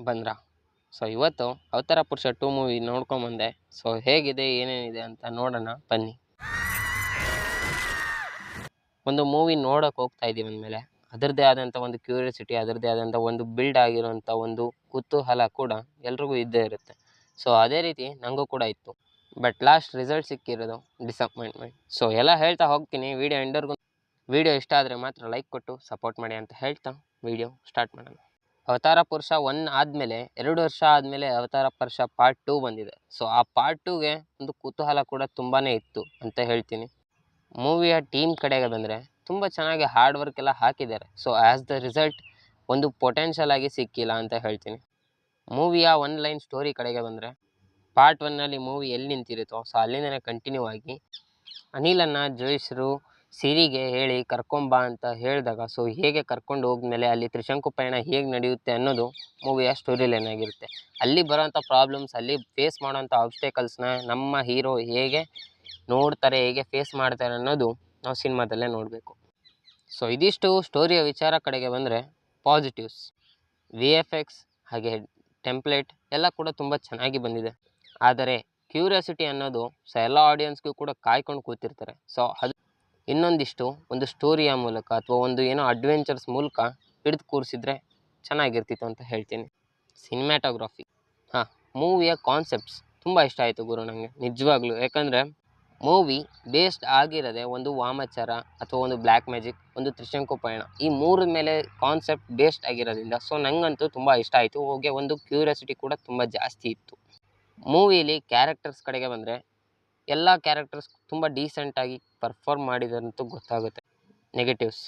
ಬಂದ್ರ. ಸೊ ಇವತ್ತು ಅವತಾರ ಪುರುಷ 2 ಮೂವಿ ನೋಡ್ಕೊಂಬಂದೆ. ಸೊ ಹೇಗಿದೆ ಏನೇನಿದೆ ಅಂತ ನೋಡೋಣ ಬನ್ನಿ. ಒಂದು ಮೂವಿ ನೋಡೋಕೆ ಹೋಗ್ತಾ ಇದ್ದೀವಿ ಅಂದಮೇಲೆ ಅದರದ್ದೇ ಆದಂಥ ಒಂದು ಕ್ಯೂರಿಯಾಸಿಟಿ, ಅದರದ್ದೇ ಆದಂಥ ಒಂದು ಬಿಲ್ಡ್ ಆಗಿರೋಂಥ ಒಂದು ಕುತೂಹಲ ಕೂಡ ಎಲ್ರಿಗೂ ಇದ್ದೇ ಇರುತ್ತೆ. ಸೊ ಅದೇ ರೀತಿ ನನಗೂ ಕೂಡ ಇತ್ತು. ಬಟ್ ಲಾಸ್ಟ್ ರಿಸಲ್ಟ್ ಸಿಕ್ಕಿರೋದು ಡಿಸಪಾಯಿಂಟ್ಮೆಂಟ್. ಸೊ ಎಲ್ಲ ಹೇಳ್ತಾ ಹೋಗ್ತೀನಿ. ವಿಡಿಯೋ ಇಷ್ಟ ಆದರೆ ಮಾತ್ರ ಲೈಕ್ ಕೊಟ್ಟು ಸಪೋರ್ಟ್ ಮಾಡಿ ಅಂತ ಹೇಳ್ತಾ ವಿಡಿಯೋ ಸ್ಟಾರ್ಟ್ ಮಾಡೋಣ. ಅವತಾರ ಪುರುಷ 1 ಆದಮೇಲೆ 2 ವರ್ಷ ಆದಮೇಲೆ ಅವತಾರ ಪುರುಷ ಪಾರ್ಟ್ 2 ಬಂದಿದೆ. ಸೊ ಆ ಪಾರ್ಟ್ 2ಗೆ ಒಂದು ಕುತೂಹಲ ಕೂಡ ತುಂಬಾ ಇತ್ತು ಅಂತ ಹೇಳ್ತೀನಿ. ಮೂವಿಯ ಟೀಮ್ ಕಡೆಗೆ ಬಂದರೆ ತುಂಬ ಚೆನ್ನಾಗಿ ಹಾರ್ಡ್ ವರ್ಕ್ ಎಲ್ಲ ಹಾಕಿದ್ದಾರೆ. ಸೊ ಆ್ಯಸ್ ದ ರಿಸಲ್ಟ್ ಒಂದು ಪೊಟೆನ್ಷಿಯಲ್ ಆಗಿ ಸಿಕ್ಕಿಲ್ಲ ಅಂತ ಹೇಳ್ತೀನಿ. ಮೂವಿಯ 1 ಲೈನ್ ಸ್ಟೋರಿ ಕಡೆಗೆ ಬಂದರೆ ಪಾರ್ಟ್ 1ನಲ್ಲಿ ಮೂವಿ ಎಲ್ಲಿ ನಿಂತಿರುತ್ತೋ ಸೊ ಅಲ್ಲಿಂದನೇ ಕಂಟಿನ್ಯೂ ಆಗಿ ಅನಿಲನ್ನು ಜೋಯಿಸ್ರು ಸಿರಿಗೆ ಹೇಳಿ ಕರ್ಕೊಂಬಾ ಅಂತ ಹೇಳಿದಾಗ ಸೊ ಹೇಗೆ ಕರ್ಕೊಂಡು ಹೋದ್ಮೇಲೆ ಅಲ್ಲಿ ತ್ರಿಶಂಕು ಪಯಣ ಹೇಗೆ ನಡೆಯುತ್ತೆ ಅನ್ನೋದು ಮೂವಿಯ ಸ್ಟೋರಿ ಲೈನ್ ಆಗಿರುತ್ತೆ. ಅಲ್ಲಿ ಬರೋಂಥ ಪ್ರಾಬ್ಲಮ್ಸ್, ಅಲ್ಲಿ ಫೇಸ್ ಮಾಡೋಂಥ ಆಬ್ಸ್ಟೇಕಲ್ಸ್ನ ನಮ್ಮ ಹೀರೋ ಹೇಗೆ ನೋಡ್ತಾರೆ, ಹೇಗೆ ಫೇಸ್ ಮಾಡ್ತಾರೆ ಅನ್ನೋದು ನಾವು ಸಿನಿಮಾದಲ್ಲೇ ನೋಡಬೇಕು. ಸೊ ಇದಿಷ್ಟು ಸ್ಟೋರಿಯ ವಿಚಾರ ಕಡೆಗೆ ಬಂದರೆ ಪಾಸಿಟಿವ್ಸ್. VFX ಹಾಗೆ ಟೆಂಪ್ಲೇಟ್ ಎಲ್ಲ ಕೂಡ ತುಂಬ ಚೆನ್ನಾಗಿ ಬಂದಿದೆ. ಆದರೆ ಕ್ಯೂರಿಯಾಸಿಟಿ ಅನ್ನೋದು ಸೊ ಎಲ್ಲ ಆಡಿಯನ್ಸ್ಗೂ ಕೂಡ ಕಾಯ್ಕೊಂಡು ಕೂತಿರ್ತಾರೆ. ಸೊ ಅದು ಇನ್ನೊಂದಿಷ್ಟು ಒಂದು ಸ್ಟೋರಿಯ ಮೂಲಕ ಅಥವಾ ಒಂದು ಏನೋ ಅಡ್ವೆಂಚರ್ಸ್ ಮೂಲಕ ಹಿಡಿದು ಕೂರಿಸಿದ್ರೆ ಚೆನ್ನಾಗಿರ್ತಿತ್ತು ಅಂತ ಹೇಳ್ತೀನಿ. ಸಿನಿಮ್ಯಾಟೋಗ್ರಫಿ, ಮೂವಿಯ ಕಾನ್ಸೆಪ್ಟ್ಸ್ ತುಂಬ ಇಷ್ಟ ಆಯಿತು ಗುರು ನನಗೆ ನಿಜವಾಗ್ಲೂ. ಯಾಕಂದರೆ ಮೂವಿ ಬೇಸ್ಡ್ ಆಗಿರೋದೆ ಒಂದು ವಾಮಾಚಾರ ಅಥವಾ ಒಂದು ಬ್ಲ್ಯಾಕ್ ಮ್ಯಾಜಿಕ್, ಒಂದು ತ್ರಿಶಂಕು ಪಯಣ, ಈ 3 ಮೇಲೆ ಕಾನ್ಸೆಪ್ಟ್ ಬೇಸ್ಡ್ ಆಗಿರೋದ್ರಿಂದ ಸೊ ನನಗಂತೂ ತುಂಬ ಇಷ್ಟ ಆಯಿತು. ಹೋಗಿ ಒಂದು ಕ್ಯೂರಿಯಾಸಿಟಿ ಕೂಡ ತುಂಬ ಜಾಸ್ತಿ ಇತ್ತು. ಮೂವಿಲಿ ಕ್ಯಾರೆಕ್ಟರ್ಸ್ ಕಡೆಗೆ ಬಂದರೆ ಎಲ್ಲ ಕ್ಯಾರೆಕ್ಟರ್ಸ್ ತುಂಬ ಡೀಸೆಂಟಾಗಿ ಪರ್ಫಾರ್ಮ್ ಮಾಡಿದಂತೂ ಗೊತ್ತಾಗುತ್ತೆ. ನೆಗೆಟಿವ್ಸ್,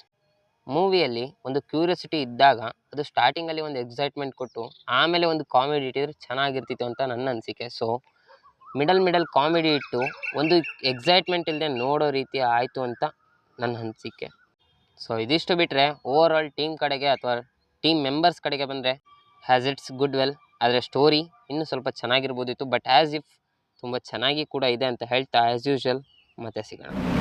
ಮೂವಿಯಲ್ಲಿ ಒಂದು ಕ್ಯೂರಿಯಾಸಿಟಿ ಇದ್ದಾಗ ಅದು ಸ್ಟಾರ್ಟಿಂಗಲ್ಲಿ ಒಂದು ಎಕ್ಸೈಟ್ಮೆಂಟ್ ಕೊಟ್ಟು ಆಮೇಲೆ ಒಂದು ಕಾಮಿಡಿ ಇಟ್ಟಿದ್ರೆ ಚೆನ್ನಾಗಿರ್ತಿತ್ತು ಅಂತ ನನ್ನ ಅನಿಸಿಕೆ. ಸೊ ಮಿಡಲ್ ಕಾಮಿಡಿ ಇಟ್ಟು ಒಂದು ಎಕ್ಸೈಟ್ಮೆಂಟ್ ಇಲ್ಲದೆ ನೋಡೋ ರೀತಿ ಆಯಿತು ಅಂತ ನನ್ನ ಅನಿಸಿಕೆ. ಸೊ ಇದಿಷ್ಟು ಬಿಟ್ಟರೆ ಓವರ್ ಆಲ್ ಟೀಮ್ ಕಡೆಗೆ ಅಥವಾ ಟೀಮ್ ಮೆಂಬರ್ಸ್ ಕಡೆಗೆ ಬಂದರೆ ಹ್ಯಾಸ್ ಇಟ್ಸ್ ಗುಡ್ ವೆಲ್. ಆದರೆ ಸ್ಟೋರಿ ಇನ್ನೂ ಸ್ವಲ್ಪ ಚೆನ್ನಾಗಿರ್ಬೋದಿತ್ತು. ಬಟ್ ಆ್ಯಸ್ ಇಫ್ ತುಂಬ ಚೆನ್ನಾಗಿ ಕೂಡ ಇದೆ ಅಂತ ಹೇಳ್ತಾ ಆ್ಯಸ್ ಯೂಶ್ವಲ್ ಮತ್ತೆ ಸಿಗೋಣ.